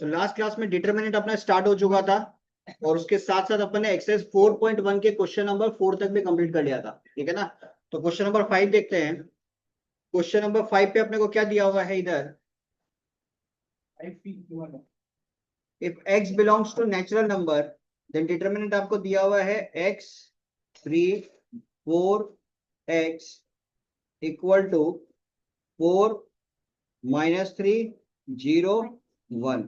Last class में determinant अपना start हो चुका था और उसके साथ साथ अपन ने एक्सरसाइज 4.1 के क्वेश्चन नंबर 4 तक भी कंप्लीट कर लिया था। ठीक है ना। तो क्वेश्चन नंबर 5 देखते हैं। क्वेश्चन नंबर 5 पे अपने को क्या दिया हुआ है इधर, if x belongs to natural number then determinant आपको दिया हुआ है x 3 4 x इक्वल टू 4 -3 0 1।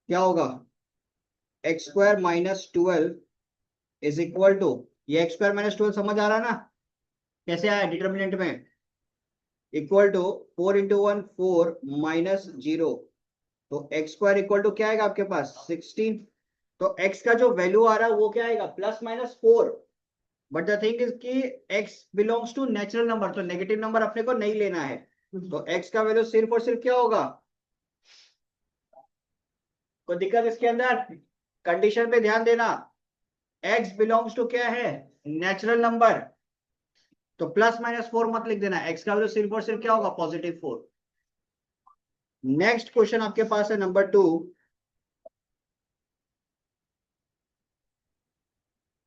क्या होगा, x square minus 12 is equal to, ये एक्स स्क्वायर माइनस 12 समझ आ रहा ना कैसे आया डिटरमिनेंट में, इक्वल टू 4 × 1 4 -0। तो एक्स स्क्वायर इक्वल टू क्या आएगा आपके पास 16। तो एक्स का जो वैल्यू आ रहा है वो क्या आएगा +-4। बट द थिंग इज कि x belongs to natural number, तो नेगेटिव नंबर अपने को नहीं लेना है। तो एक्स का वैल्यू सिर्फ और सिर्फ क्या होगा, कोई दिक्कत इसके अंदर, कंडीशन पे ध्यान देना। एक्स बिलोंग्स टू क्या है, नेचुरल नंबर। तो +-4 मत लिख देना, एक्स का वैल्यू सिर्फ और सिर्फ क्या होगा +4। नेक्स्ट क्वेश्चन आपके पास है नंबर 2।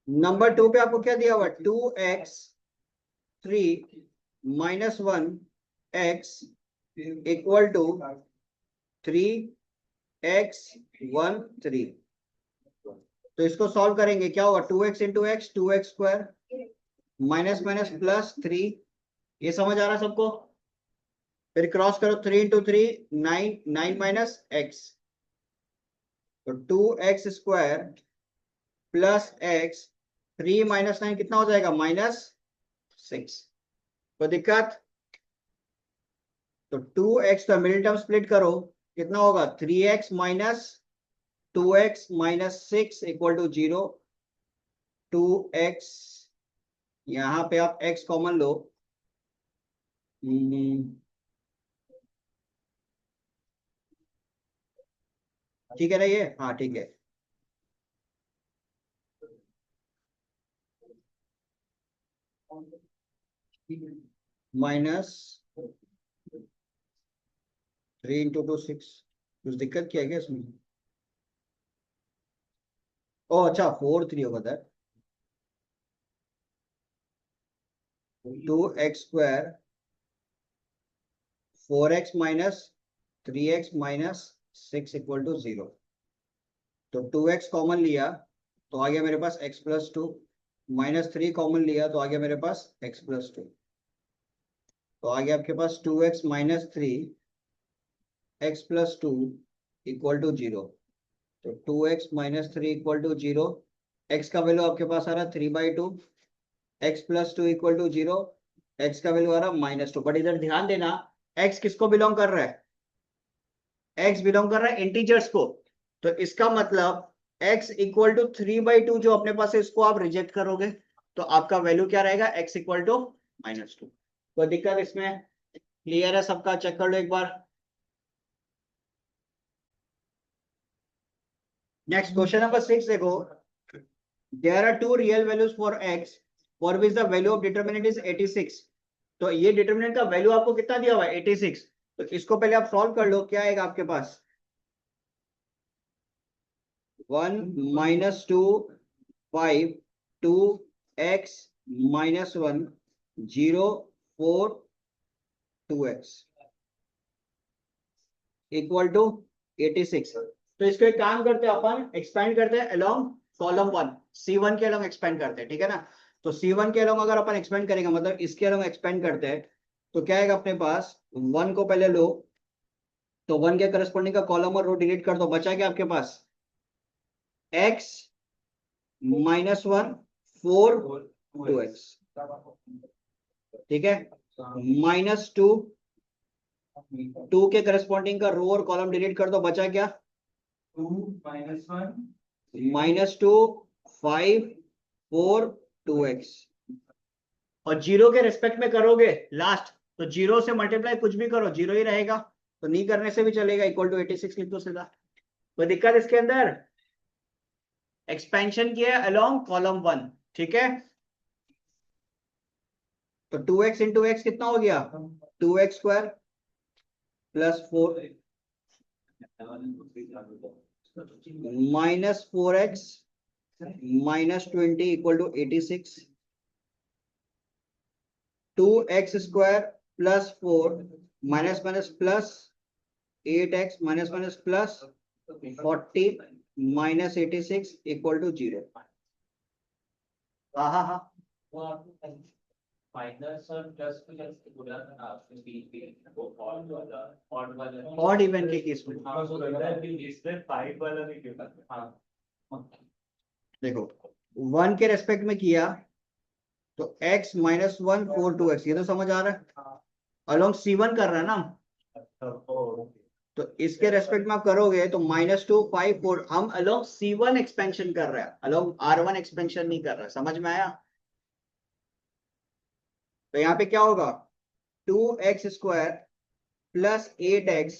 नंबर 2 पे आपको क्या दिया हुआ, 2x 3 -1 x equal to 3x 1 3। तो इसको सॉल्व करेंगे, क्या होगा 2x × x 2x square minus minus +3। ये समझ आ रहा सबको। फिर क्रॉस करो 3 × 3 9 9 -x। तो 2x स्क्वायर प्लस x 3 -9 कितना हो जाएगा -6। कोई दिक्कत। तो 2x का मिडिल टर्म स्प्लिट करो, कितना होगा 3x - 2x -6 equal to 0। 2x, यहां पे आप x कॉमन लो। ठीक है ना ये, हाँ ठीक है। -3 × 2 6। कुछ दिक्कत क्या है क्या इसमें, ओ अच्छा 4 3 होगा था। 2x square 4x - 3x -6 equal to 0। तो 2x कॉमन लिया तो आ गया मेरे पास x + 2, -3 कॉमन लिया तो आ गया मेरे पास x + 2। तो आ गया आपके पास 2x - 3 x + 2 इक्वल टू 0। तो 2x - 3 इक्वल टू 0। x का वैल्यू आपके पास आ रहा 3/2, x + 2 इक्वल टू 0, x का वैल्यू आ रहा -2। बट इधर ध्यान देना, x किसको बिलोंग कर रहा है, x बिलोंग कर रहा है इंटीजर्स को। तो इसका मतलब x इक्वल टू 3/2 जो अपने पास है इसको आप रिजेक्ट करोगे, तो आपका वैल्यू क्या रहेगा x इक्वल टू -2। कोई दिक्कत इसमें, क्लियर है सबका, चेक कर लो एक बार। नेक्स्ट क्वेश्चन नंबर 6 देखो, there are two real values for x for which the value of determinant is 86। तो ये डिटरमिनेंट का वैल्यू आपको कितना दिया हुआ है 86। तो इसको पहले आप सॉल्व कर लो, क्या आएगा आपके पास 1 -2 5 2x -1 0 4 2x इक्वल टू 86। तो इसको एक काम करते हैं अपन, एक्सपेंड करते हैं अलोंग कॉलम 1, C1 के अलोंग एक्सपेंड करते हैं। ठीक है ना। तो C1 के अलोंग अगर अपन एक्सपेंड करेंगे, मतलब इसके अलोंग एक्सपेंड करते हैं, तो क्या आएगा अपने पास 1 को पहले लो, तो 1 के करस्पॉन्डिंग का कॉलम और रो डिलीट कर दो, बचा क्या आपके पास x -1 4 2x। ठीक है, -2 2 के करस्पॉन्डिंग का रो और कॉलम डिलीट कर दो, बचा क्या 2 -1 -2 5 4 2x। और जीरो के रिस्पेक्ट में करोगे लास्ट, तो जीरो से मल्टीप्लाई कुछ भी करो जीरो ही रहेगा, तो नहीं करने से भी चलेगा, इक्वल टू 86 लिख दो सीधा। कोई दिक्कत इसके अंदर, एक्सपेंशन किया अलोंग कॉलम 1। ठीक है, तो 2x × x कितना हो गया 2x square +4 minus 4x minus 20 equal to 86, 2x² plus 4 minus minus plus 8x minus minus plus 40 minus 86 equal to 0। हाँ हाँ हाँ, माइनस और प्लस को जैसे बोला था आपने बीच वो ऑड वाला ऑड इवन के केस में हाँ वो इधर भी इसमें 5 वाला भी क्यों हाँ देखो 1 के रेस्पेक्ट में किया तो x माइनस 1 4 2x, ये तो समझ आ रहा है, अलोंग C1 कर रहा है ना, तो इसके रेस्पेक्ट में आप करोगे तो -2 5 4, हम अलोंग C1 एक्सपेंशन कर रहे हैं, अलोंग R1 एक्सपेंशन नहीं कर रहे, समझ में आया। तो यहाँ पे क्या होगा 2x² प्लस 8x,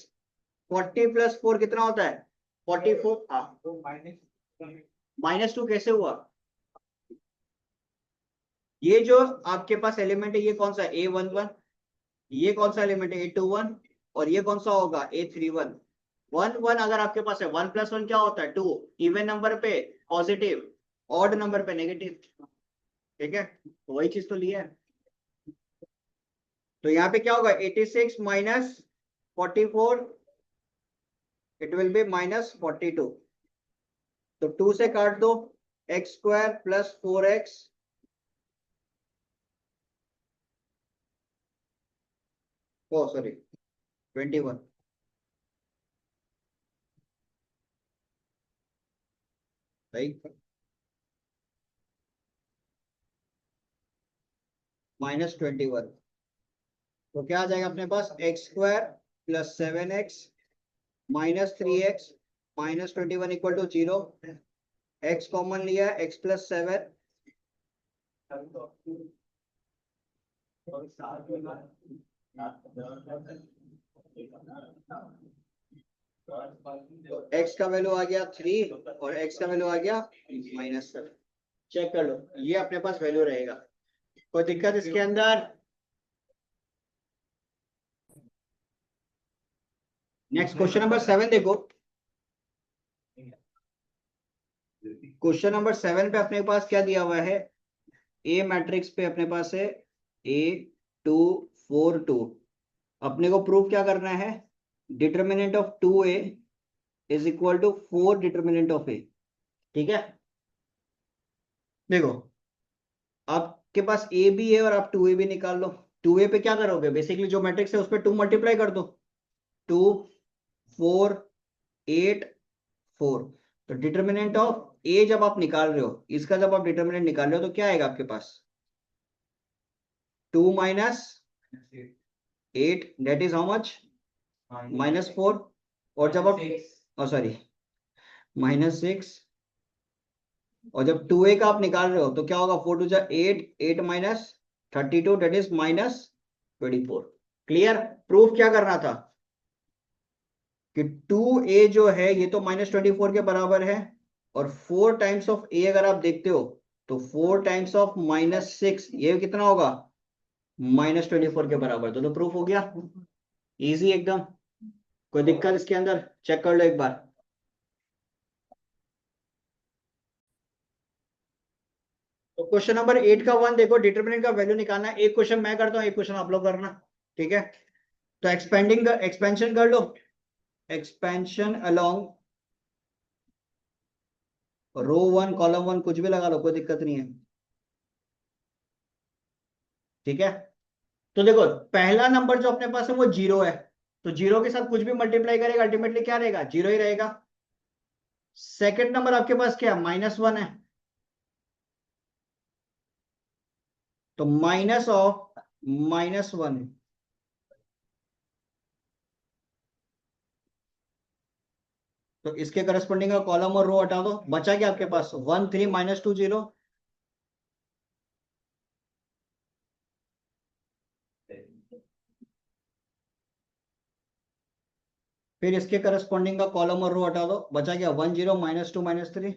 40 प्लस 4 कितना होता है 44। हाँ, -2 कैसे हुआ, ये जो आपके पास एलिमेंट है ये कौन सा है A11, ये कौन सा एलिमेंट है A21, और ये कौन सा होगा A31। 1 1 अगर आपके पास है 1 + 1 क्या होता है 2, इवन नंबर पे पॉजिटिव, ऑड नंबर पे नेगेटिव, ठीक है, तो वही चीज तो लिया है। तो यहाँ पे क्या होगा 86 माइनस 44, इट विल बी -42, तो 2 से काट दो, x² प्लस 4x ओ सॉरी 21, राइट, -21, तो क्या आ जाएगा अपने पास x² plus 7x minus 3x -21 equal to 0, x common लिया x प्लस 7, तो x का वैल्यू आ गया 3 और x का वैल्यू आ गया -7। चेक कर लो, ये अपने पास वैल्यू रहेगा, कोई दिक्कत इसके अंदर। नेक्स्ट क्वेश्चन नंबर 7 देखो, क्वेश्चन नंबर 7 पे अपने पास क्या दिया हुआ है, ए मैट्रिक्स पे अपने पास है A2 4 2, अपने को प्रूव क्या करना है, determinant of 2a is equal to 4 determinant of a, ठीक है। देखो आपके पास a भी है और आप 2a भी निकाल लो, 2a पे क्या करोगे, बेसिकली जो मैट्रिक्स है उस पर 2 मल्टीप्लाई कर दो, 2 4 8 4, तो डिटर्मिनेंट ऑफ a जब आप निकाल रहे हो, इसका जब आप डिटर्मिनेंट निकाल रहे हो तो क्या आएगा आपके पास 2 minus 8, that is how much -4, और जब आप सॉरी -6, और जब 2a का आप निकाल रहे हो तो क्या होगा 4 2 जा 8, 8 minus 32, that is -24। Clear, proof क्या करना था कि 2a जो है ये तो -24 के बराबर है, और 4 टाइम्स ऑफ a अगर आप देखते हो तो 4 टाइम्स ऑफ -6 ये कितना होगा -24 के बराबर, तो प्रूफ हो गया, इजी एकदम, कोई दिक्कत इसके अंदर, चेक कर लो एक बार। तो क्वेश्चन नंबर 8 का 1 देखो, डिटरमिनेंट का वैल्यू निकालना है, एक क्वेश्चन मैं करता हूँ एक क्वेश्चन आप लोग करना, ठीक है। तो एक्सपेंशन कर लो, एक्सपेंशन अलोंग रो 1 कॉलम 1 कुछ भी लगा लो, कोई दिक्कत नहीं है, ठीक है। तो देखो पहला नंबर जो अपने पास है वो 0 है, तो 0 के साथ कुछ भी मल्टीप्लाई करेगा अल्टीमेटली क्या रहेगा 0 ही रहेगा। सेकंड नंबर आपके पास क्या -1 है, तो माइनस ऑफ -1, तो इसके करस्पॉन्डिंग का कॉलम और रो हटा दो, बचा क्या आपके पास 1 3 -2 0, फिर इसके करस्पॉन्डिंग का कॉलम और रो हटा दो, बचा क्या 1 0 -2 -3,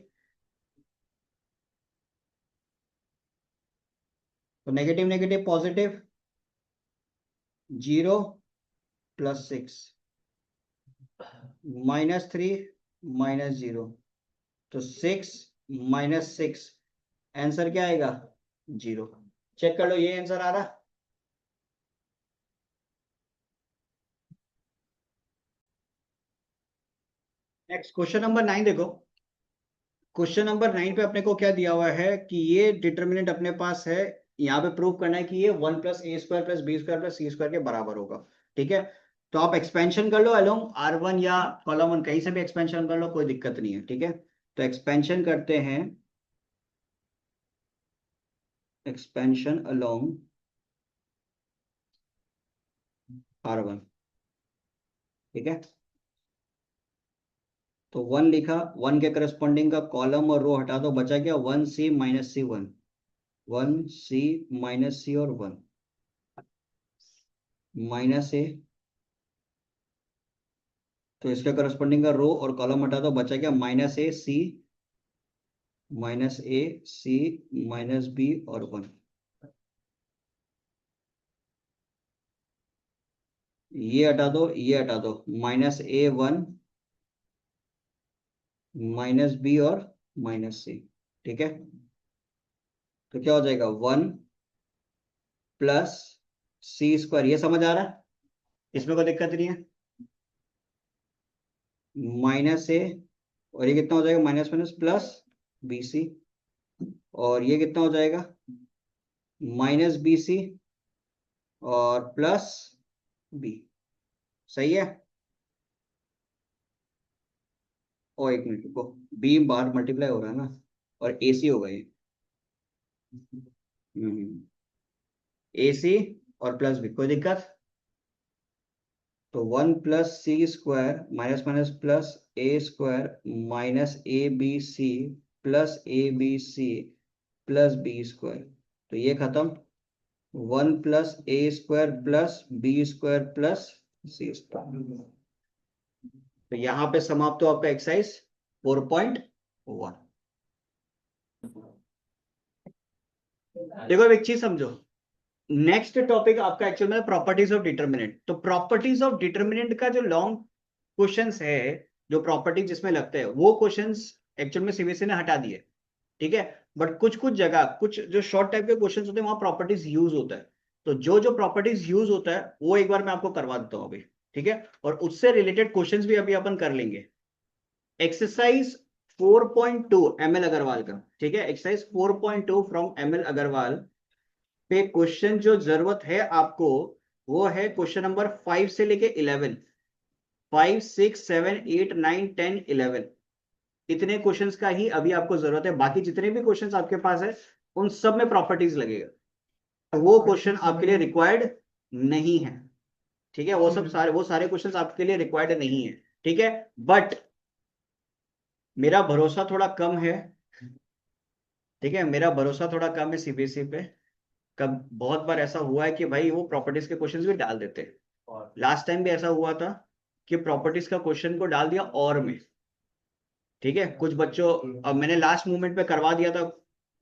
तो नेगेटिव नेगेटिव पॉजिटिव 0 +6, -3 -0, तो 6 -6, आंसर क्या आएगा? 0। चेक कर लो, ये आंसर आ रहा। नेक्स्ट क्वेश्चन नंबर 9 देखो। क्वेश्चन नंबर 9 पे अपने को क्या दिया हुआ है कि ये डिटर्मिनेंट अपने पास है, यहाँ पे प्रूव करना है कि ये 1 + a² + b² + c² के बराबर होगा। ठीक है, तो आप एक्सपेंशन कर लो अलोंग R1 या कॉलम 1, कहीं से भी एक्सपेंशन कर लो, कोई दिक्कत नहीं है। ठीक है, तो एक्सपेंशन करते हैं, एक्सपेंशन अलोंग R1। ठीक है, तो 1 लिखा, 1 के करस्पॉन्डिंग का कॉलम और रो हटा दो, बचा क्या? 1c - c1, 1c - c और 1 -a, तो इसके करस्पॉन्डिंग का रो और कॉलम हटा दो, बचा क्या? -a c -b और 1। ये हटा दो, ये हटा दो, -a1 -b और -c। ठीक है, तो क्या हो जाएगा? 1 + c², ये समझ आ रहा है, इसमें कोई दिक्कत नहीं है। -a, और ये कितना हो जाएगा? माइनस माइनस प्लस bc, और ये कितना हो जाएगा? -bc और प्लस b। सही है, और एक मिनट रुको, बी बार मल्टीप्लाई हो रहा है ना, और AC होगा ये। AC और प्लस b, कोई दिक्कत? तो 1 + c² minus minus plus a² -abc +abc +b², तो ये खत्म। 1 + a² + b² तो यहाँ पे समाप्त हो आपका एक्सरसाइज 4.1। देखो अब एक चीज समझो, नेक्स्ट टॉपिक आपका एक्चुअल में प्रॉपर्टीज ऑफ डिटर्मिनेंट। तो प्रॉपर्टीज ऑफ डिटर्मिनेंट का जो लॉन्ग क्वेश्चंस है, जो प्रॉपर्टी जिसमें लगते हैं, वो क्वेश्चंस एक्चुअल में सीबीएसई ने हटा दिए। ठीक है, बट कुछ कुछ जगह, कुछ जो शॉर्ट टाइप के क्वेश्चंस होते हैं, वहां प्रॉपर्टीज यूज होता है। तो जो जो प्रॉपर्टीज यूज होता है वो एक बार मैं आपको करवा देता हूँ अभी। ठीक है, और उससे रिलेटेड क्वेश्चंस भी अभी अपन कर लेंगे। एक्सरसाइज 4.2 ML अग्रवाल का। ठीक है, एक्सरसाइज 4.2 फ्रॉम ML अग्रवाल पे क्वेश्चन जो जरूरत है आपको, वो है क्वेश्चन नंबर 5 से लेके 11। 5 6 7 8 9 10 11, इतने क्वेश्चंस का ही अभी आपको जरूरत है। बाकी जितने भी क्वेश्चंस आपके पास है, उन सब में प्रॉपर्टीज लगेगा, तो वो क्वेश्चन आपके लिए रिक्वायर्ड नहीं है। ठीक है, वो सारे क्वेश्चंस आपके लिए रिक्वायर्ड नहीं है। ठीक है, बट मेरा भरोसा थोड़ा कम है। ठीक है, मेरा भरोसा थोड़ा कम है सीबीएसई पे। कब बहुत बार ऐसा हुआ है कि भाई वो प्रॉपर्टीज के क्वेश्चंस भी डाल देते हैं, और लास्ट टाइम भी ऐसा हुआ था कि प्रॉपर्टीज का क्वेश्चन को डाल दिया और में। ठीक है, कुछ बच्चों, अब मैंने लास्ट मोमेंट पे करवा दिया था,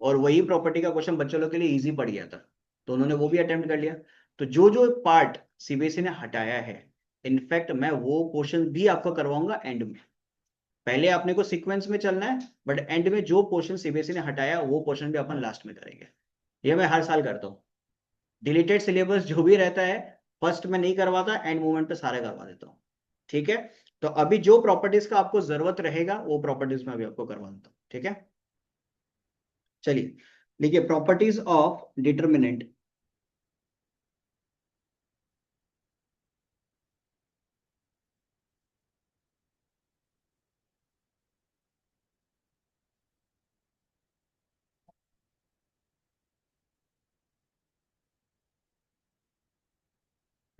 और वही प्रॉपर्टी का क्वेश्चन बच्चों लोग के लिए इजी पड़ गया था, तो उन्होंने वो भी अटेम्प्ट कर लिया। तो जो जो पार्ट सीबीएसई ने हटाया है, इनफैक्ट मैं वो क्वेश्चन भी आपको करवाऊंगा एंड में। पहले अपने को सीक्वेंस में चलना है, बट एंड में जो पोर्शन सीबीएसई ने हटाया वो पोर्शन भी अपन लास्ट में करेंगे। ये मैं हर साल करता हूँ। डिलीटेड सिलेबस जो भी रहता है, फर्स्ट में नहीं करवाता, एंड मोमेंट पे सारा करवा देता हूँ। ठीक है, तो अभी जो प्रॉपर्टीज का आपको जरूरत रहेगा वो प्रॉपर्टीज में अभी आपको करवा देता हूँ। ठीक है, चलिए देखिए, properties of determinant.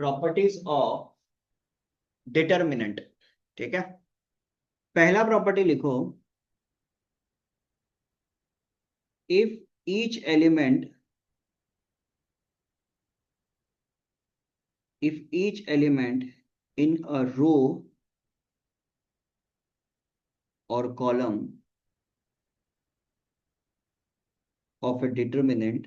Properties of determinant. ठीक है, पहला प्रॉपर्टी लिखो, if each element, if each element in a row or column of a determinant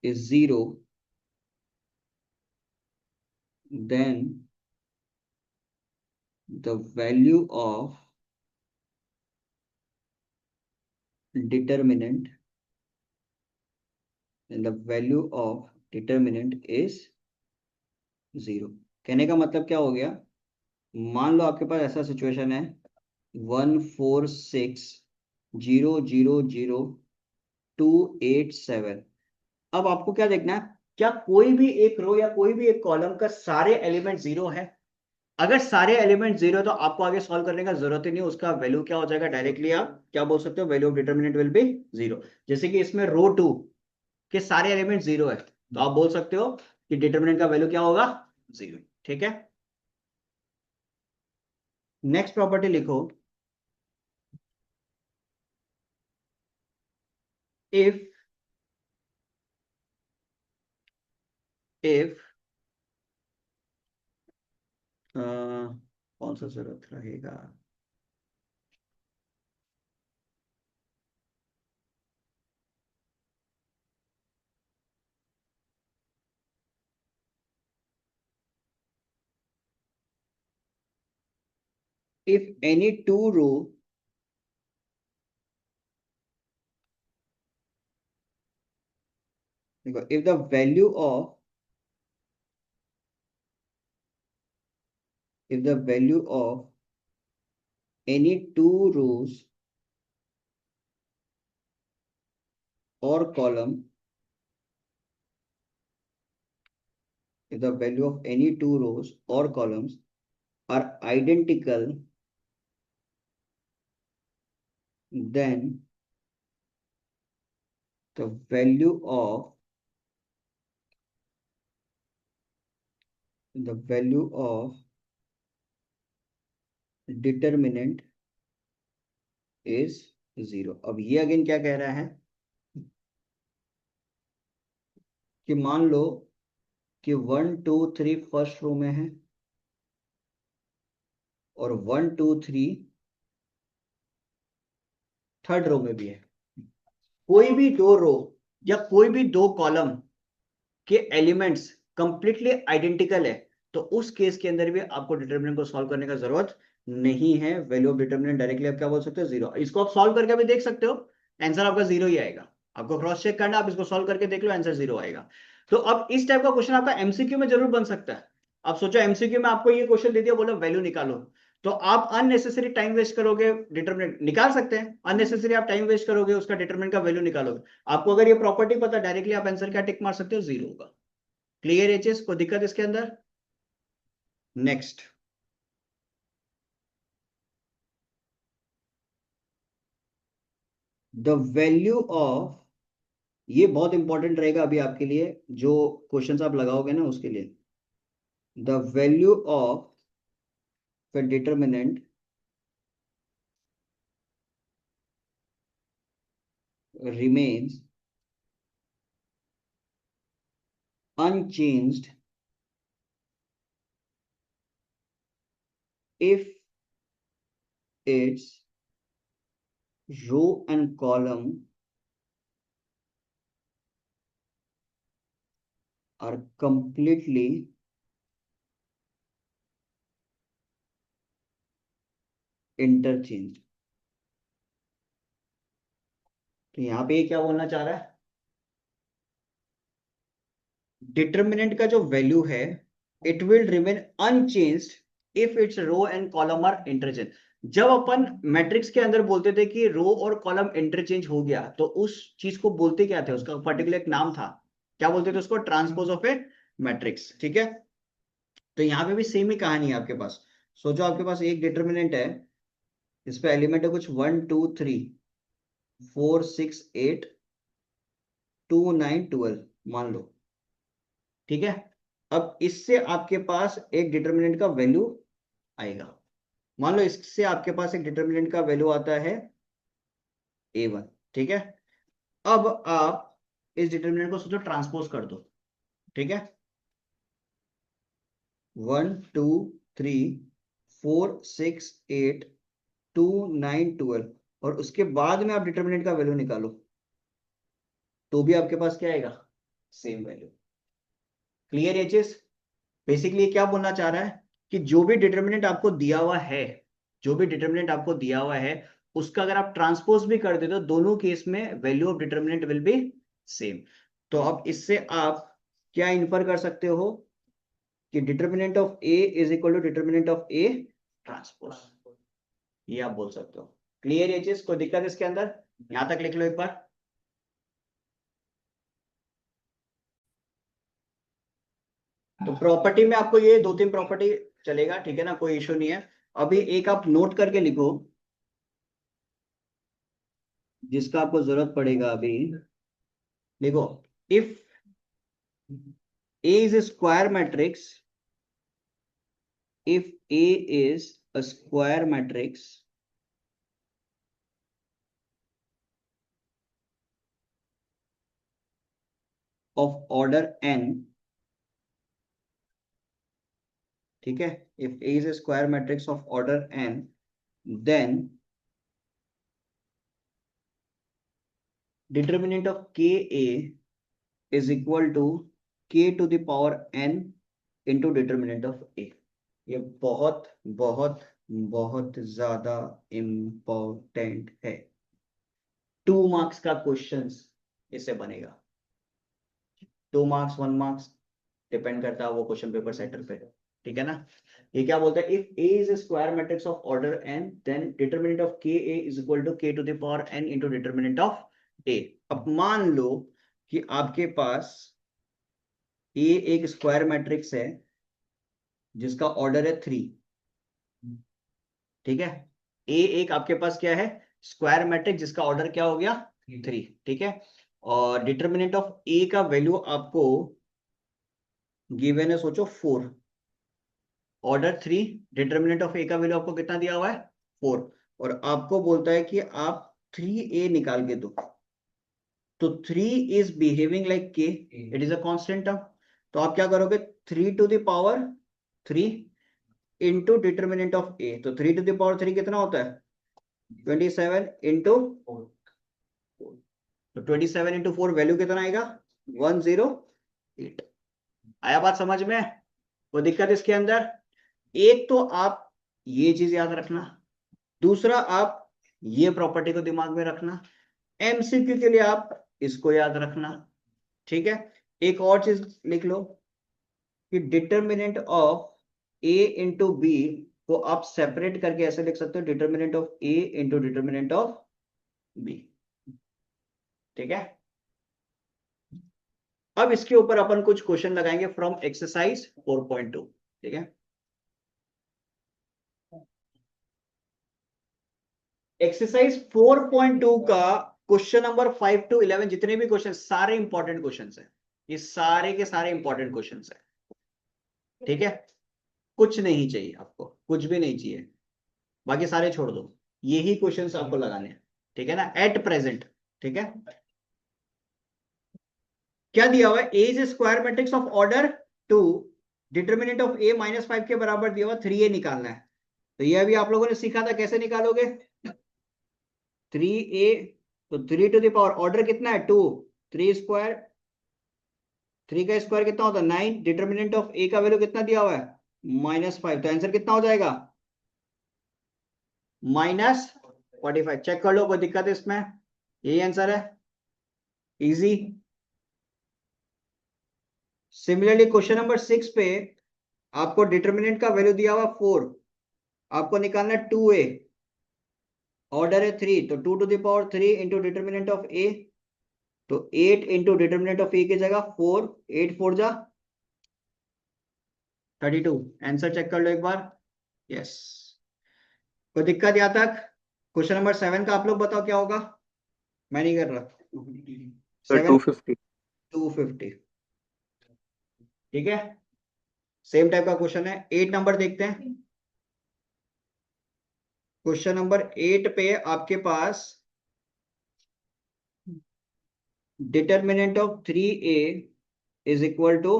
is 0, then the value of determinant and the value of determinant is 0। कहने का मतलब क्या हो गया, मान लो आपके पास ऐसा सिचुएशन है 146,000,287। अब आपको क्या देखना है, क्या कोई भी एक रो या कोई भी एक कॉलम का सारे एलिमेंट जीरो है। अगर सारे एलिमेंट जीरो है तो आपको आगे सॉल्व करने का जरूरत ही नहीं, उसका वैल्यू क्या हो जाएगा, डायरेक्टली आप क्या बोल सकते हो, value of determinant will be 0। जैसे कि इसमें रो 2 के सारे एलिमेंट जीरो है तो आप बोल सकते हो कि डिटरमिनेंट का वैल्यू क्या होगा, 0। ठीक है, नेक्स्ट प्रॉपर्टी लिखो, इफ इफ कौन सा जरूरत रहेगा, if any two row देखो, if the value of any two rows or column, if the value of any two rows or columns are identical, then the value of determinant is 0। अब ये again क्या कह रहा है कि मान लो कि 1 2 3 फर्स्ट रो में है और 1 2 3 थर्ड रो में भी है, कोई भी दो रो या कोई भी दो कॉलम के एलिमेंट्स कंप्लीटली आइडेंटिकल है तो उस केस के अंदर भी आपको डिटरमिनेंट को सॉल्व करने का जरूरत नहीं है, वैल्यू ऑफ डिटरमिनेंट डायरेक्टली आप क्या बोल सकते हो, 0। इसको आप सॉल्व करके भी देख सकते हो, आंसर आपका 0 ही आएगा। आपको क्रॉस चेक करना, आप इसको सॉल्व करके देख लो, आंसर 0 आएगा। तो अब इस टाइप का क्वेश्चन आपका एमसीक्यू में जरूर बन सकता है। आप सोचो एमसीक्यू में आपको ये क्वेश्चन दे दिया, बोलो वैल्यू निकालो, तो आप अननेसेसरी टाइम वेस्ट करोगे, डिटरमिनेंट निकाल सकते हैं, अननेसेसरी आप टाइम वेस्ट करोगे, उसका डिटरमिनेंट का वैल्यू निकालोगे। आपको अगर ये प्रॉपर्टी पता, डायरेक्टली आप आंसर क्या टिक मार सकते हो, 0 होगा। क्लियर एचएस, कोई दिक्कत इसके अंदर? नेक्स्ट, द वैल्यू ऑफ, ये बहुत इंपॉर्टेंट रहेगा अभी आपके लिए, जो क्वेश्चंस आप लगाओगे ना उसके लिए, the value of the determinant remains unchanged if its row and column are completely interchanged। तो यहां पे ये क्या बोलना चाह रहा है, डिटरमिनेंट का जो वैल्यू है it will remain unchanged if its row and column are interchange. जब अपन मैट्रिक्स के अंदर बोलते थे कि रो और कॉलम इंटरचेंज हो गया तो उस चीज को बोलते क्या थे, उसका पर्टिकुलर एक नाम था, क्या बोलते थे उसको, ट्रांसपोज ऑफ ए मैट्रिक्स। ठीक है, तो यहाँ पे भी सेम ही कहानी है आपके पास। सोचो आपके पास एक डिटरमिनेंट है, इस पे एलिमेंट है कुछ 1 2 3 4 6 8 2 9 12 मान लो। ठीक है, अब इससे आपके पास एक डिटरमिनेंट का वैल्यू आएगा, मान लो इससे आपके पास एक डिटरमिनेंट का वैल्यू आता है A1। ठीक है, अब आप इस डिटरमिनेंट को सोचो ट्रांसपोज कर दो। ठीक है, 1 2 3 4 6 8 2 9 12 और उसके बाद में आप डिटरमिनेंट का वैल्यू निकालो तो भी आपके पास क्या आएगा, same value. Clear aches? Basically क्या बोलना चाह रहा है कि जो भी डिटर्मिनेंट आपको दिया हुआ है, जो भी डिटर्मिनेंट आपको दिया हुआ है, उसका अगर आप ट्रांसपोज भी कर देते हो, दोनों केस में value of determinant will be same. तो अब इससे आप क्या इन्फर कर सकते हो कि determinant of A is equal to determinant of A transpose, ये आप बोल सकते हो। क्लियर ये चीज, कोई दिक्कत इसके अंदर? यहां तक लिख लो एक बार। तो प्रॉपर्टी में आपको ये 2-3 प्रॉपर्टी चलेगा, ठीक है ना, कोई इशू नहीं है। अभी एक आप नोट करके लिखो जिसका आपको जरूरत पड़ेगा अभी। देखो, if A is a square matrix, if A is a square matrix of order n, ठीक है, if A is a square matrix of order n, then determinant of Ka is equal to k to the power n into determinant of A। ये बहुत बहुत बहुत ज्यादा important है। 2 marks का question इससे बनेगा। 2 मार्क्स 1 मार्क्स डिपेंड करता है वो क्वेश्चन पेपर सेटर पे, ठीक है ना। ये क्या बोलता है, if A is a square matrix of order n, then determinant of Ka is equal to k to the power n into determinant of A। अब मान लो कि आपके पास A एक स्क्वायर मैट्रिक्स है जिसका ऑर्डर है 3, ठीक है। A एक आपके पास क्या है, स्क्वायर मैट्रिक्स जिसका ऑर्डर क्या हो गया 3, ठीक है। और डिटर्मिनेंट ऑफ A का वैल्यू आपको गिवन है, सोचो 4, ऑर्डर 3, डिटर्मिनेंट ऑफ ए का वैल्यू आपको कितना दिया हुआ है 4, और आपको बोलता है कि आप 3a निकाल के दो। तो 3 is behaving like k, it is a constant term. तो आप क्या करोगे, 3 to the power 3 into determinant of a। तो 3 टू द पावर 3 कितना होता है 27 इंटू, तो 27 इंटू 4 वैल्यू कितना आएगा 108। आया बात समझ में? कोई दिक्कत इसके अंदर? एक तो आप ये चीज याद रखना, दूसरा आप ये प्रॉपर्टी को दिमाग में रखना, एमसीक्यू के लिए आप इसको याद रखना, ठीक है। एक और चीज लिख लो कि determinant of A into B को आप सेपरेट करके ऐसे लिख सकते हो, determinant of A into determinant of B, ठीक है। अब इसके ऊपर अपन कुछ क्वेश्चन लगाएंगे फ्रॉम एक्सरसाइज 4.2, ठीक है। एक्सरसाइज 4.2 का क्वेश्चन नंबर 5 to 11 जितने भी क्वेश्चन, सारे इंपॉर्टेंट क्वेश्चन है, ये सारे के सारे इंपॉर्टेंट क्वेश्चन है, ठीक है। कुछ नहीं चाहिए आपको, कुछ भी नहीं चाहिए, बाकी सारे छोड़ दो, यही क्वेश्चन आपको लगाने हैं, ठीक है ना, एट प्रेजेंट, ठीक है। क्या दिया हुआ है, A is square matrix of order 2, determinant of A -5 के बराबर दिया हुआ 3a निकालना है। तो ये अभी आप लोगों ने सीखा था कैसे निकालोगे, 3a, तो 3 टू द पावर ऑर्डर कितना है 2, 3 स्क्वायर, 3 का स्क्वायर कितना होता है 9, डिटर्मिनेंट ऑफ ए का वैल्यू कितना दिया हुआ है -5, तो आंसर कितना हो जाएगा -45। चेक कर लो, कोई दिक्कत है इसमें? यही आंसर है, इजी। सिमिलरली क्वेश्चन नंबर 6 पे आपको डिटर्मिनेंट का वैल्यू दिया हुआ 4, आपको निकालना 2a, ऑर्डर है 3, तो 2 to the power 3 into determinant of A, तो 8 इंटू डिटर्मिनेंट ऑफ ए की जगह 4, 8 4 जा 32। आंसर चेक कर लो एक बार, यस। कोई दिक्कत यहाँ तक? क्वेश्चन नंबर 7 का आप लोग बताओ क्या होगा, मैं नहीं कर रहा। सर 7 250। 250, ठीक है। सेम टाइप का क्वेश्चन है। 8 नंबर देखते हैं। क्वेश्चन नंबर 8 पे आपके पास determinant of 3a is equal to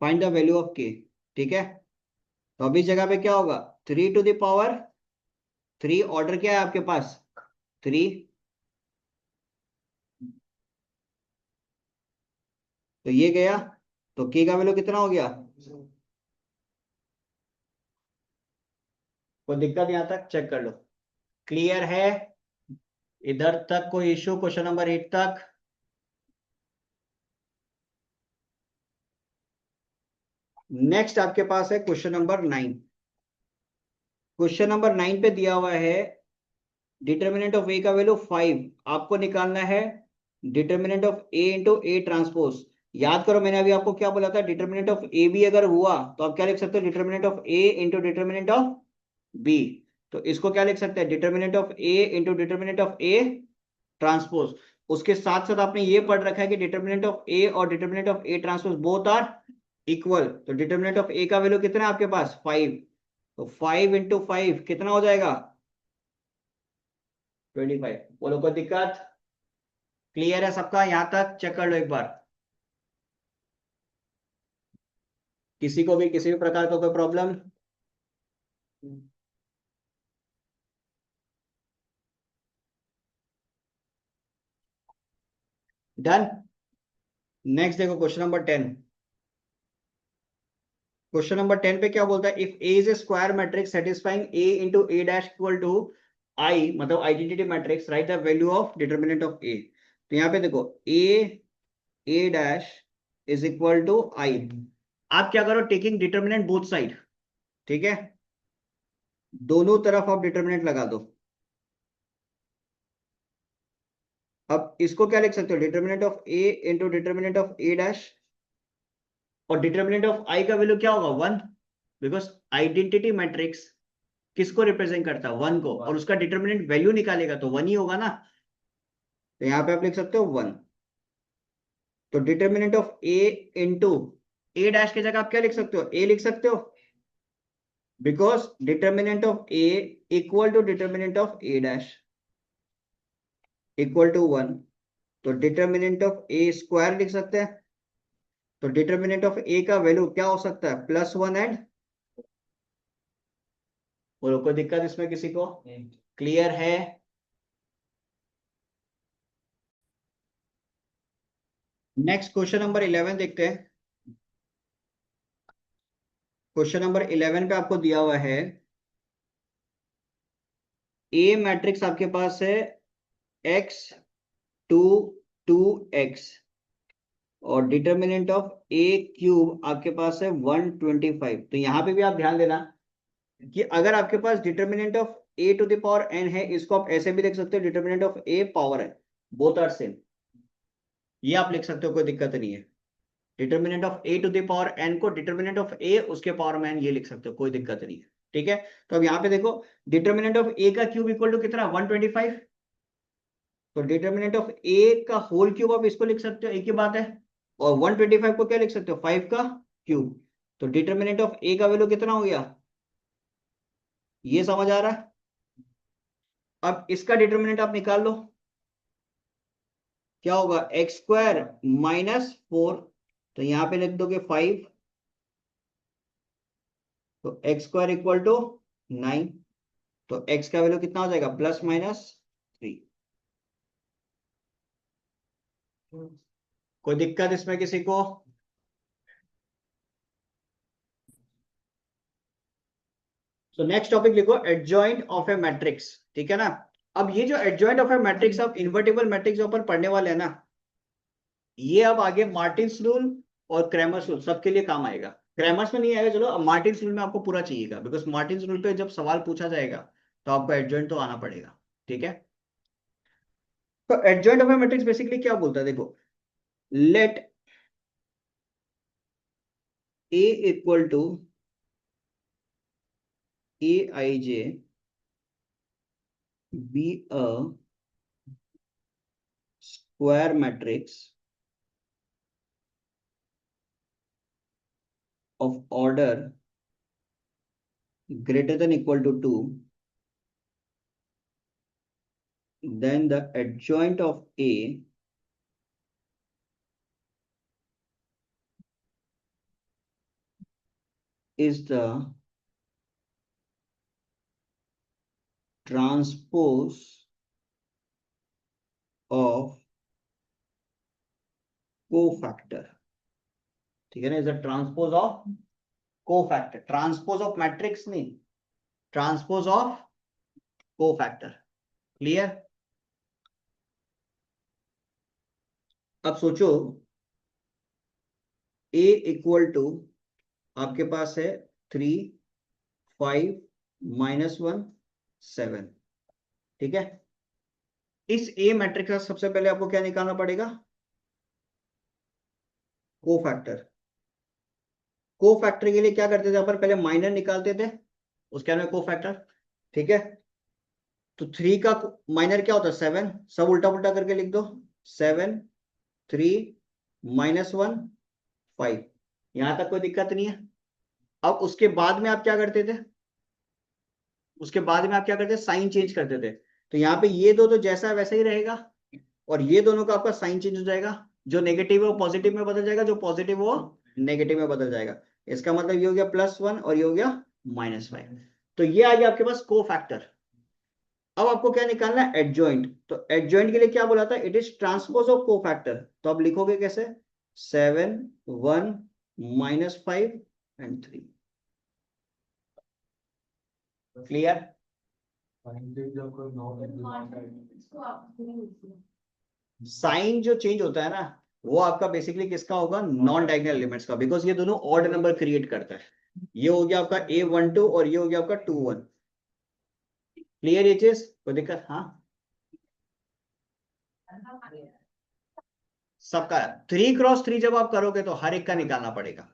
find the value of k, ठीक है। तो अभी जगह पे क्या होगा, 3 टू द पावर 3, ऑर्डर क्या है आपके पास 3, तो ये गया, तो k का वैल्यू कितना हो गया? कोई दिक्कत यहां तक चेक कर लो, क्लियर है? इधर तक कोई इश्यू क्वेश्चन नंबर 8 तक? नेक्स्ट आपके पास है क्वेश्चन नंबर 9। क्वेश्चन नंबर 9 पे दिया हुआ है डिटर्मिनेंट ऑफ ए का वैल्यू 5, आपको निकालना है determinant of A into A transpose. याद करो मैंने अभी आपको क्या बोला था, डिटर्मिनेंट ऑफ ए बी अगर हुआ तो आप क्या लिख सकते हो, determinant of A into determinant of B. तो इसको क्या लिख सकते हैं, determinant of A into determinant of A transpose. उसके साथ साथ आपने ये पढ़ रखा है कि डिटर्मिनेंट ऑफ ए और determinant of A transpose both are equal. तो डिटर्मिनेंट ऑफ ए का वैल्यू कितना है आपके पास, 5। तो 5 इंटू 5 कितना हो जाएगा, 25। बोलो कोई दिक्कत? क्लियर है सबका यहां तक? चेक कर लो एक बार, किसी को भी किसी भी प्रकार का कोई प्रॉब्लम? डन। नेक्स्ट देखो क्वेश्चन नंबर 10। क्वेश्चन नंबर 10 पे क्या बोलता है, if A is a square matrix satisfying A into A dash equal to I, मतलब identity matrix, right the value of determinant of A. तो यहाँ पे देखो A dash is equal to I. आप क्या करो, टेकिंग डिटर्मिनेंट बोथ साइड, ठीक है, दोनों तरफ आप डिटर्मिनेंट लगा दो। अब इसको क्या लिख सकते हो, determinant of A into determinant of A dash, और डिटर्मिनेंट ऑफ आई का वैल्यू क्या होगा, 1, बिकॉज आइडेंटिटी मैट्रिक्स किसको रिप्रेजेंट करता है, 1 को, और उसका डिटर्मिनेंट वैल्यू निकालेगा तो 1 ही होगा ना। तो यहां पे आप लिख सकते हो 1। तो determinant of A into A dash की जगह आप क्या लिख सकते हो, ए लिख सकते हो, because determinant of A equal to determinant of A dash equal to 1। तो डिटर्मिनेंट ऑफ ए स्क्वायर लिख सकते हैं। तो डिटर्मिनेंट ऑफ ए का वैल्यू क्या हो सकता है, +1 एंड, बोलो कोई दिक्कत इसमें किसी को? क्लियर है? नेक्स्ट क्वेश्चन नंबर 11 देखते हैं। क्वेश्चन नंबर 11 पे आपको दिया हुआ है ए मैट्रिक्स आपके पास है x 2 2x, और डिटर्मिनेंट ऑफ ए क्यूब आपके पास है 125। तो यहां पे भी आप ध्यान देना कि अगर आपके पास determinant of A to the power n है, इसको आप ऐसे भी देख सकते हो, डिटर्मिनेंट ऑफ ए पावर है, बोथ आर सेम, ये आप लिख सकते हो, कोई दिक्कत नहीं है। Determinant of A to the power n को डिटर्मिनेंट ऑफ ए उसके पावर में n, ये लिख सकते हो, कोई दिक्कत नहीं है, ठीक है। तो अब यहाँ पे देखो, डिटर्मिनेंट ऑफ ए का क्यूब इक्वल टू कितना, 125। तो डिटर्मिनेंट ऑफ ए का होल क्यूब आप इसको लिख सकते हो, एक ही बात है, और 125 को क्या लिख सकते हो, 5 का क्यूब। तो डिटर्मिनेंट ऑफ ए का वैल्यू कितना हो गया, ये समझ आ रहा है? अब इसका डिटर्मिनेंट आप निकाल लो, क्या होगा, x² -4। तो यहां पे लिख दोगे 5, तो x² इक्वल टू 9। तो x का वैल्यू कितना हो जाएगा, +-3। कोई दिक्कत इसमें किसी को? तो नेक्स्ट टॉपिक लिखो, एडजॉइंट ऑफ ए मैट्रिक्स, ठीक है ना। अब ये जो एडजॉइंट ऑफ ए मैट्रिक्स, अब इन्वर्टिबल मैट्रिक्स जो अपन पढ़ने वाले हैं ना, ये अब आगे मार्टिन्स रूल और क्रैमर्स रूल सबके लिए काम आएगा। क्रैमर्स में नहीं आएगा, चलो, अब मार्टिन्स रूल में आपको पूरा चाहिएगा, बिकॉज मार्टिन्स रूल पे जब सवाल पूछा जाएगा तो आपको एडजॉइंट तो आना पड़ेगा, ठीक है। तो adjoint of a matrix basically क्या बोलता है, देखो, let A equal to A I J be a square matrix of order greater than equal to 2, then the adjoint of A is the transpose of cofactor. ठीक है ना, is the transpose of cofactor, transpose of matrix नहीं, transpose of cofactor. Clear? अब सोचो a equal to आपके पास है 3, 5, -1, 7। ठीक है, इस a मैट्रिक्स का सबसे पहले आपको क्या निकालना पड़ेगा? कोफैक्टर। कोफैक्टर के लिए क्या करते थे अपन? पहले माइनर निकालते थे, उसके अंदर कोफैक्टर। ठीक है, तो 3 का माइनर क्या होता है? 7। सब उल्टा पुल्टा करके लिख दो। 7, 3, -1, 5। यहां तक कोई दिक्कत नहीं है। अब उसके बाद में आप क्या करते थे? उसके बाद में आप क्या करते थे? साइन चेंज करते थे। तो यहाँ पे ये दो तो जैसा है वैसा ही रहेगा, और ये दोनों का आपका साइन चेंज हो जाएगा। जो नेगेटिव है वो पॉजिटिव में बदल जाएगा, जो पॉजिटिव वो नेगेटिव में बदल जाएगा। इसका मतलब ये हो गया +1 और ये हो गया -5। तो ये आ गया आपके पास कोफैक्टर। अब आपको क्या निकालना है? एडजॉइंट। तो एडजॉइंट के लिए क्या बोला था? It is transpose of cofactor. तो आप लिखोगे कैसे? 7, 1, -5 एंड 3। क्लियर? साइन जो चेंज होता है ना, वो आपका बेसिकली किसका होगा? नॉन डायगोनल एलिमेंट्स का, बिकॉज ये दोनों ऑड नंबर क्रिएट करता है। ये हो गया आपका A12 और ये हो गया आपका 21। क्लियर ये चीज? कोई दिक्कत? हाँ, सबका 3x3 जब आप करोगे तो हर एक का निकालना पड़ेगा।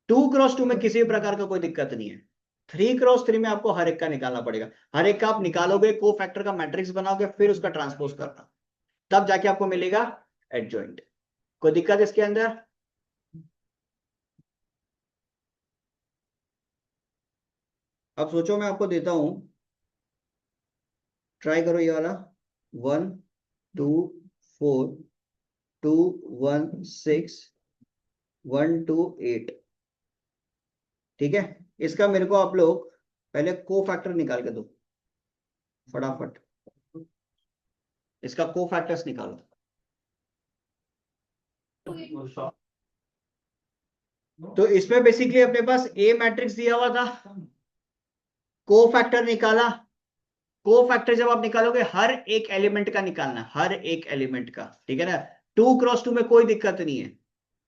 2x2 में किसी भी प्रकार का कोई दिक्कत नहीं है। 3x3 में आपको हर एक का निकालना पड़ेगा। हर एक का आप निकालोगे, को फैक्टर का मैट्रिक्स बनाओगे, फिर उसका ट्रांसपोज करना, तब जाके आपको मिलेगा एडजॉइंट। कोई दिक्कत इसके अंदर? अब सोचो, मैं आपको देता हूं, ट्राई करो ये वाला। 1, 2, 4, 2, 1, 6, 1, 2, 8। ठीक है, इसका मेरे को आप लोग पहले को फैक्टर निकाल के दो फटाफट। इसका को फैक्टर्स निकालो। तो इसमें बेसिकली अपने पास ए मैट्रिक्स दिया हुआ था, को फैक्टर निकाला। को फैक्टर जब आप निकालोगे, हर एक एलिमेंट का निकालना, हर एक एलिमेंट का। ठीक है ना? 2x2 में कोई दिक्कत नहीं है,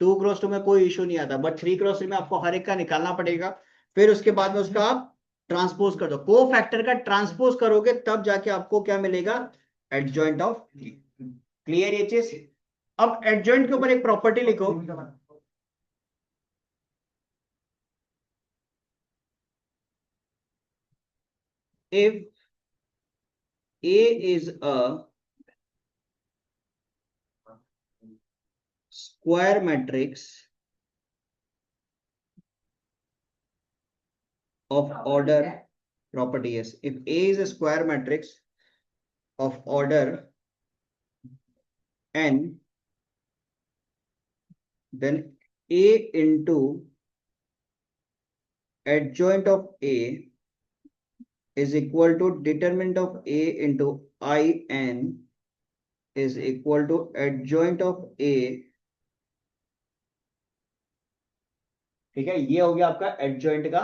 2x2 में कोई इशू नहीं आता, बट 3x3 में आपको हर एक का निकालना पड़ेगा। फिर उसके बाद में उसका आप ट्रांसपोज कर दो। को फैक्टर का ट्रांसपोज करोगे तब जाके आपको क्या मिलेगा? Adjoint of. क्लियर ये चीज? अब एडजॉइंट के ऊपर एक प्रॉपर्टी लिखो। if A is a square matrix of order, property yes, if A is a square matrix of order n, then A into adjoint of A is equal to determinant of A into In is equal to adjoint of A। ठीक है, ये हो गया आपका adjoint का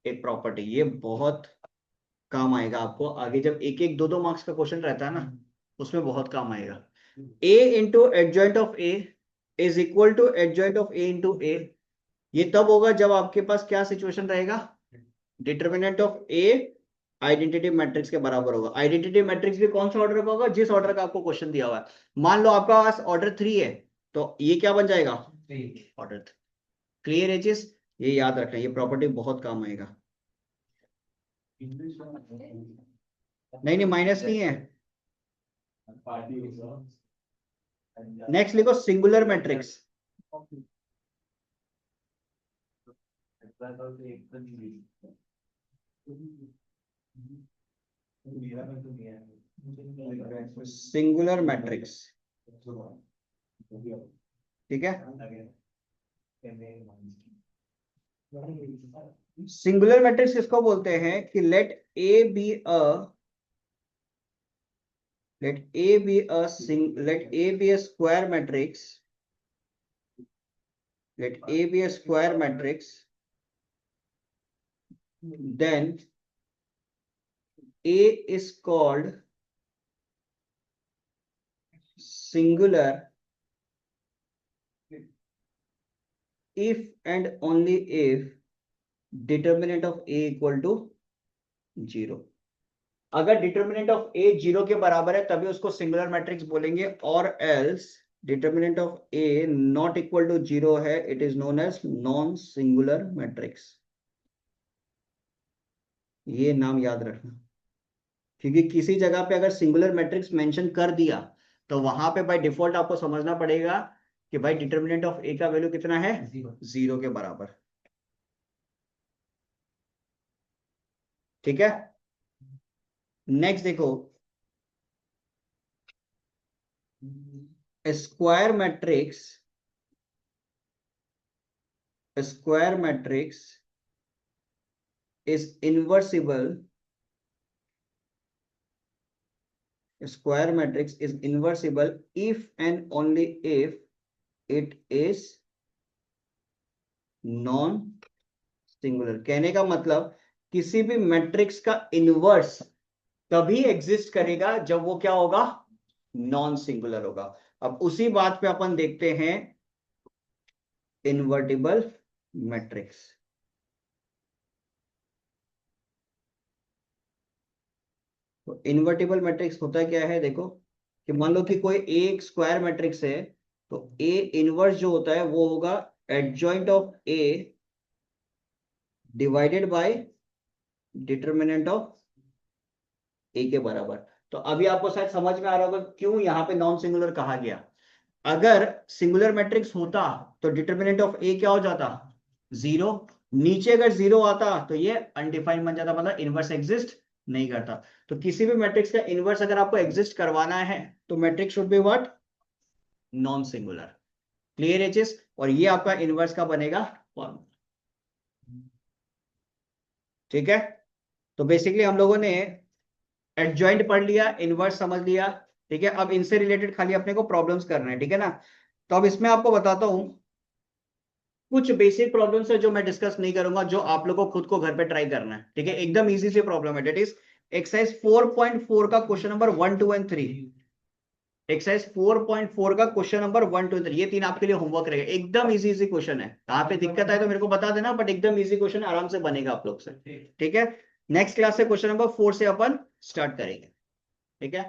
एक property. ये बहुत काम आएगा आपको आगे, जब एक एक दो दो मार्क्स का क्वेश्चन रहता है ना, उसमें बहुत काम आएगा। A into adjoint of A is equal to adjoint of A into A। ये तब होगा जब आपके पास क्या सिचुएशन रहेगा? Determinant of A identity matrix के बराबर होगा। आइडेंटिटी मैट्रिक्स भी कौन सा ऑर्डर का होगा? जिस ऑर्डर का आपको क्वेश्चन दिया हुआ है। मान लो आपका पास ऑर्डर 3 है, तो ये क्या बन जाएगा? ऑर्डर 3। क्लियर है चीज? ये याद रखना, ये प्रॉपर्टी बहुत काम आएगा। नहीं नहीं, माइनस नहीं है। नेक्स्ट लिखो सिंगुलर मैट्रिक्स। Singular matrix. ठीक है, सिंगुलर मैट्रिक्स किसको बोलते हैं? कि let A be a square matrix let A be a square matrix, then A is called singular if and only if determinant of A equal to 0. अगर determinant of ए 0 के बराबर है तभी उसको सिंगुलर मैट्रिक्स बोलेंगे, और else determinant of A not equal to 0 है, it is known as non singular matrix. ये नाम याद रखना, क्योंकि किसी जगह पे अगर सिंगुलर मैट्रिक्स मेंशन कर दिया तो वहां पे बाय डिफॉल्ट आपको समझना पड़ेगा कि भाई डिटर्मिनेंट ऑफ ए का वैल्यू कितना है, 0 के बराबर. ठीक है, नेक्स्ट देखो, square matrix is inversible. Square matrix is inversible if and only if it is non singular. कहने का मतलब किसी भी मैट्रिक्स का इनवर्स तभी एग्जिस्ट करेगा जब वो क्या होगा, नॉन सिंगुलर होगा. अब उसी बात पे अपन देखते हैं इन्वर्टिबल मैट्रिक्स. तो इन्वर्टिबल मैट्रिक्स होता क्या है, देखो कि मान लो कि कोई एक स्क्वायर मैट्रिक्स है, तो ए इनवर्स जो होता है वो होगा adjoint of A divided by determinant of A के बराबर. तो अभी आपको शायद समझ में आ रहा होगा क्यों यहाँ पे नॉन सिंगुलर कहा गया. अगर सिंगुलर मैट्रिक्स होता तो डिटर्मिनेंट ऑफ ए क्या हो जाता, 0. नीचे अगर 0 आता तो ये अनडिफाइंड बन जाता, मतलब इनवर्स एग्जिस्ट नहीं करता. तो किसी भी मैट्रिक्स का इनवर्स अगर आपको एग्जिस्ट करवाना है तो matrix should be what, non singular. Clear aches. और ये आपका इनवर्स का बनेगा फॉर्म. ठीक है, तो बेसिकली हम लोगों ने एडजॉइंट पढ़ लिया, इनवर्स समझ लिया. ठीक है, अब इनसे रिलेटेड खाली अपने को प्रॉब्लम्स करना है. ठीक है ना, तो अब इसमें आपको बताता हूं कुछ बेसिक प्रॉब्लम्स है जो मैं डिस्कस नहीं करूंगा, जो आप लोगों को खुद को घर पे ट्राई करना है. ठीक है, एकदम इजी से प्रॉब्लम है. डेट इज एक्सरसाइज 4.4 का क्वेश्चन नंबर 1, 2 एंड 3. एक्सरसाइज 4.4 का क्वेश्चन नंबर 1, 2 3, ये 3 आपके लिए होमवर्क रहेगा. एकदम इजी इजी क्वेश्चन है. कहाँ पे दिक्कत आए तो मेरे को बता देना, बट एकदम इजी क्वेश्चन आराम से बनेगा आप लोग से. ठीक है, नेक्स्ट क्लास से क्वेश्चन नंबर 4 से अपन स्टार्ट करेंगे. ठीक है.